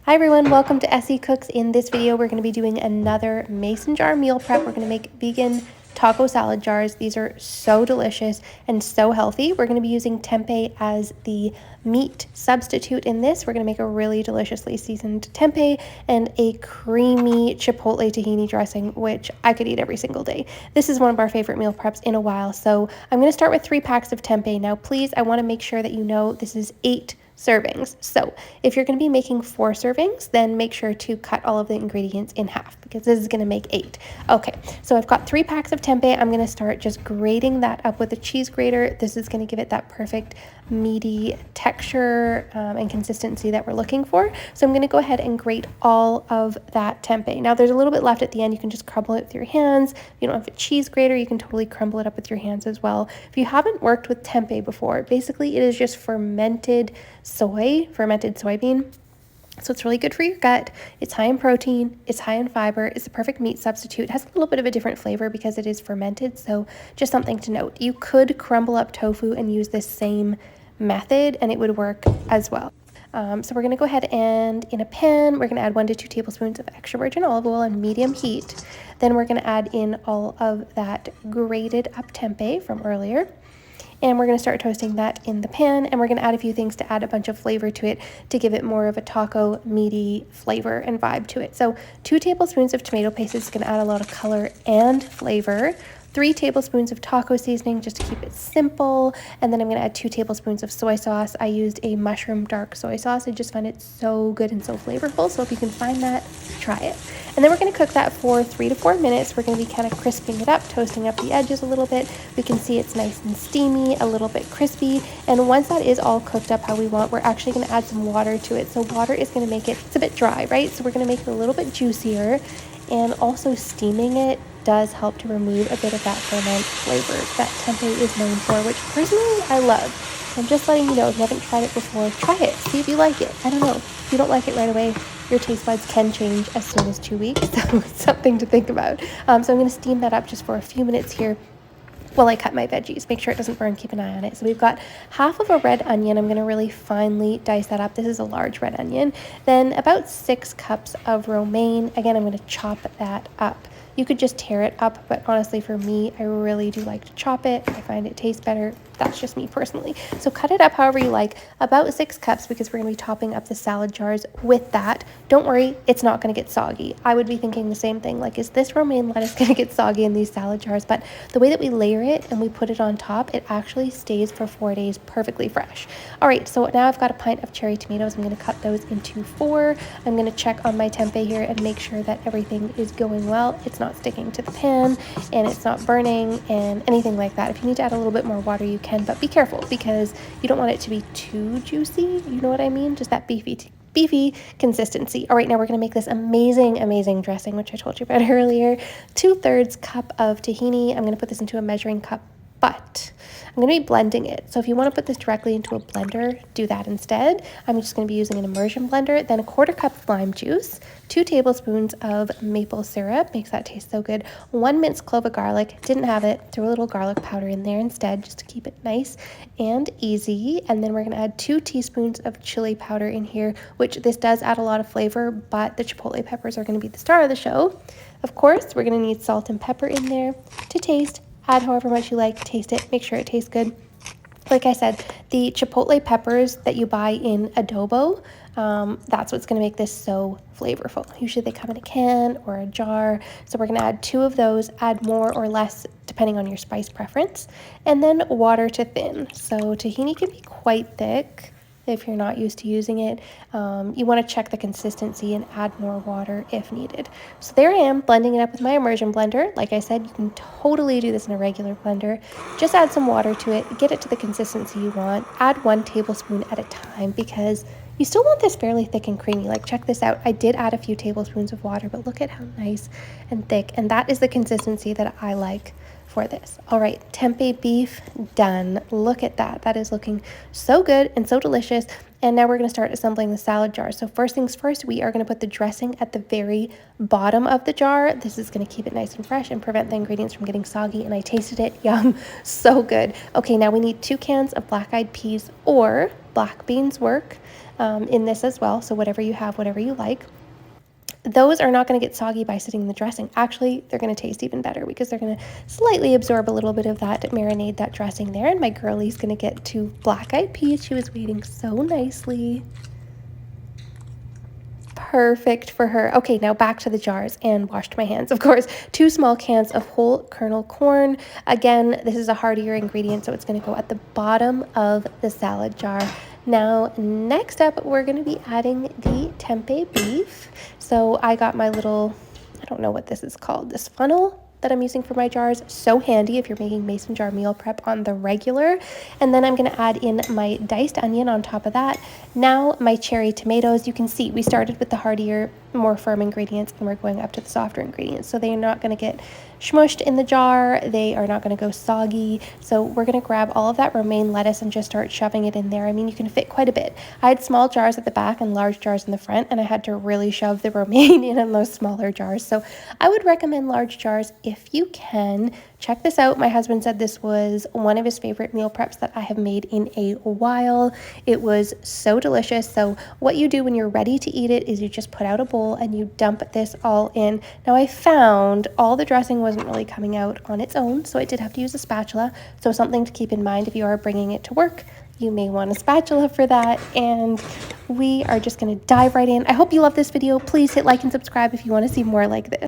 Hi everyone, welcome to Essy Cooks. In this video, we're going to be doing another mason jar meal prep. We're going to make vegan taco salad jars. These are so delicious and so healthy. We're going to be using tempeh as the meat substitute in this. We're going to make a really deliciously seasoned tempeh and a creamy chipotle tahini dressing, which I could eat every single day. This is one of our favorite meal preps in a while. So I'm going to start with 3 packs of tempeh. Now, please, I want to make sure that you know this is 8 servings. So if you're going to be making 4 servings, then make sure to cut all of the ingredients in half because this is going to make 8. Okay, so I've got 3 packs of tempeh. I'm going to start just grating that up with a cheese grater. This is going to give it that perfect meaty texture and consistency that we're looking for. So I'm going to go ahead and grate all of that tempeh. Now there's a little bit left at the end. You can just crumble it with your hands. If you don't have a cheese grater, you can totally crumble it up with your hands as well. If you haven't worked with tempeh before, basically it is just fermented soybean. So it's really good for your gut. It's high in protein, it's high in fiber, it's a perfect meat substitute. It has a little bit of a different flavor because it is fermented, so just something to note. You could crumble up tofu and use this same method and it would work as well. So we're going to go ahead and in a pan, we're going to add 1 to 2 tablespoons of extra virgin olive oil on medium heat. Then we're going to add in all of that grated up tempeh from earlier. And we're going to start toasting that in the pan, and we're going to add a few things to add a bunch of flavor to it to give it more of a taco meaty flavor and vibe to it. So 2 tablespoons of tomato paste is going to add a lot of color and flavor. 3 tablespoons of taco seasoning just to keep it simple, and then I'm going to add 2 tablespoons of soy sauce. I used a mushroom dark soy sauce. I just find it so good and so flavorful, so if you can find that, try it. And then we're going to cook that for 3 to 4 minutes. We're going to be kind of crisping it up, toasting up the edges a little bit. We can see it's nice and steamy, a little bit crispy, and once that is all cooked up how we want, we're actually going to add some water to it. So water is going to make it's a bit dry, right? So we're going to make it a little bit juicier, and also steaming it does help to remove a bit of that ferment flavor that tempeh is known for, which personally I love. I'm just letting you know, if you haven't tried it before, try it, see if you like it. I don't know, if you don't like it right away, your taste buds can change as soon as 2 weeks, so it's something to think about. So I'm going to steam that up just for a few minutes here while I cut my veggies. Make sure it doesn't burn, keep an eye on it. So we've got half of a red onion. I'm going to really finely dice that up. This is a large red onion. Then about 6 cups of romaine. Again, I'm going to chop that up. You could just tear it up, but honestly for me, I really do like to chop it. I find it tastes better. That's just me personally. So cut it up however you like, about 6 cups because we're going to be topping up the salad jars with that. Don't worry, it's not going to get soggy. I would be thinking the same thing, like, is this romaine lettuce going to get soggy in these salad jars? But the way that we layer it and we put it on top, it actually stays for 4 days perfectly fresh. All right, so now I've got a pint of cherry tomatoes. I'm going to cut those into 4. I'm going to check on my tempeh here and make sure that everything is going well. It's not sticking to the pan and it's not burning and anything like that. If you need to add a little bit more water, you can, but be careful because you don't want it to be too juicy. You know what I mean? Just that beefy consistency. All right, now we're going to make this amazing dressing, which I told you about earlier. 2/3 cup of tahini. I'm going to put this into a measuring cup, but I'm going to be blending it. So if you want to put this directly into a blender, do that instead. I'm just going to be using an immersion blender, then a 1/4 cup of lime juice, 2 tablespoons of maple syrup, makes that taste so good, 1 minced clove of garlic, didn't have it, threw a little garlic powder in there instead just to keep it nice and easy. And then we're going to add 2 teaspoons of chili powder in here, which this does add a lot of flavor, but the chipotle peppers are going to be the star of the show. Of course, we're going to need salt and pepper in there to taste. Add however much you like, taste it, make sure it tastes good. Like I said, the chipotle peppers that you buy in adobo, that's what's going to make this so flavorful. Usually they come in a can or a jar. So we're going to add 2 of those, add more or less depending on your spice preference, and then water to thin. So tahini can be quite thick if you're not used to using it. You want to check the consistency and add more water if needed. So there I am blending it up with my immersion blender. Like I said, you can totally do this in a regular blender. Just add some water to it, get it to the consistency you want. Add 1 tablespoon at a time because you still want this fairly thick and creamy. Like, check this out. I did add a few tablespoons of water, but look at how nice and thick. And that is the consistency that I like for this. All right, tempeh beef done. Look at that. That is looking so good and so delicious. And now we're going to start assembling the salad jar. So first things first, we are going to put the dressing at the very bottom of the jar. This is going to keep it nice and fresh and prevent the ingredients from getting soggy. And I tasted it. Yum. So good. Okay, now we need 2 cans of black-eyed peas or black beans work. in this as well. So whatever you have, whatever you like. Those are not going to get soggy by sitting in the dressing. Actually, they're going to taste even better because they're going to slightly absorb a little bit of that marinade, that dressing there. And my girlie's going to get to black-eyed peas. She was waiting so nicely. Perfect for her. Okay, now back to the jars and washed my hands, of course. 2 small cans of whole kernel corn. Again, this is a heartier ingredient, so it's going to go at the bottom of the salad jar. Now, next up, we're going to be adding the tempeh beef. So I got my little, I don't know what this is called, this funnel that I'm using for my jars. So handy if you're making mason jar meal prep on the regular. And then I'm going to add in my diced onion on top of that. Now my cherry tomatoes. You can see we started with the heartier, more firm ingredients, and we're going up to the softer ingredients. So they're not going to get smushed in the jar. They are not going to go soggy. So we're going to grab all of that romaine lettuce and just start shoving it in there. I mean, you can fit quite a bit. I had small jars at the back and large jars in the front, and I had to really shove the romaine in those smaller jars. So I would recommend large jars if you can. Check this out. My husband said this was one of his favorite meal preps that I have made in a while. It was so delicious. So what you do when you're ready to eat it is you just put out a bowl and you dump this all in. Now I found all the dressing wasn't really coming out on its own, so I did have to use a spatula. So something to keep in mind if you are bringing it to work. You may want a spatula for that, and we are just going to dive right in. I hope you love this video. Please hit like and subscribe if you want to see more like this.